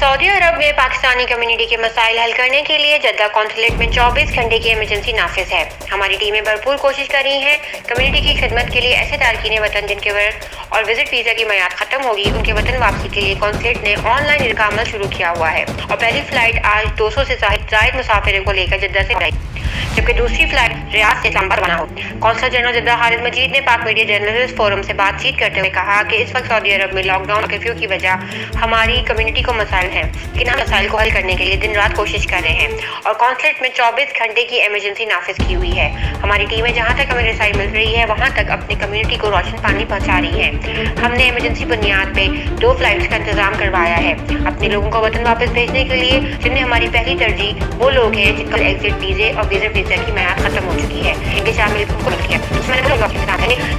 Saudi अरब में Pakistani community के मसाइल हल करने के लिए जद्दा कॉन्सुलेट में 24 घंटे की इमरजेंसी नाफिज है। हमारी टीमें भरपूर कोशिश कर रही हैं कम्युनिटी की खिदमत के लिए। ऐसे तारकीन वतन जिनके वर्क और विजिट वीज़ा की मियाद खत्म होगी, उनके वतन वापसी के लिए कॉन्सुलेट ने ऑनलाइन इनका अमल शुरू किया हुआ है और पहली फ्लाइट आज 200 से जायद मुसाफिरों को लेकर जद्दा से आई, जबकि दूसरी फ्लाइट रियाद से इस्लामाबाद रवाना होगी। कौंसल जनरल जद्दा खालिद मजीद ने पाक मीडिया जर्नलिस्ट फोरम से बातचीत करते हुए कहा कि इस वक्त सऊदी अरब में लॉकडाउन और कर्फ्यू की वजह हमारी कम्युनिटी को मसाइल हैं, लेकिन हम मसाइल को हल करने के लिए दिन रात कोशिश कर रहे हैं और कॉन्सुलेट में 24 घंटे की इमरजेंसी नाफिज की हुई है। हमारी टीमें जहां तक हमें रसाई मिल रही है वहां तक अपनी कम्युनिटी को रोशन पानी पहुंचा रही है। हमने इमरजेंसी बुनियाद पे 2 फ्लाइट्स का इंतजाम करवाया है अपने लोगों को वतन वापस भेजने के लिए, जिनमें हमारी पहली तरजीह वो लोग हैं जिनका एग्जिट वीजे और विजिट वीजा की मियाद खत्म हो चुकी है। इनके शामिल को मिल गया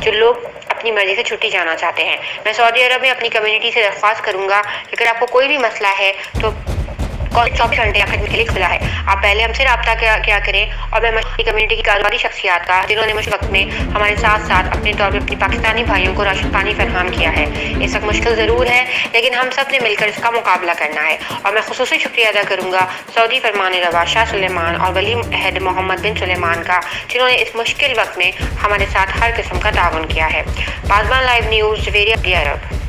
जो लोग अपनी मर्जी से छुट्टी जाना चाहते हैं। मैं सऊदी अरब में अपनी कम्युनिटी से दरख्वास्त करूंगा कि अगर आपको कोई भी मसला है तो 24 घंटे आखिर के लिए खुला है। आप पहले हमसे रब्ता क्या करें और मैं मशरक़ी कम्युनिटी की कारोबारी शख्सियात का जिन्होंने मुश्किल वक्त में हमारे साथ साथ अपने तौर पर अपनी पाकिस्तानी भाइयों को राशन पानी फराहम किया है। इस वक्त मुश्किल ज़रूर है, लेकिन हम सब ने मिलकर इसका मुकाबला करना है और मैं खुसूसी शुक्रिया अदा करूँगा सऊदी फरमान रवा शाह सुलेमान और वली अहद मोहम्मद बिन सुलेमान का, जिन्होंने इस मुश्किल वक्त में हमारे साथ हर किस्म का ताउन किया है। पासबान लाइव न्यूज़, जवेरिया, सऊदी अरब।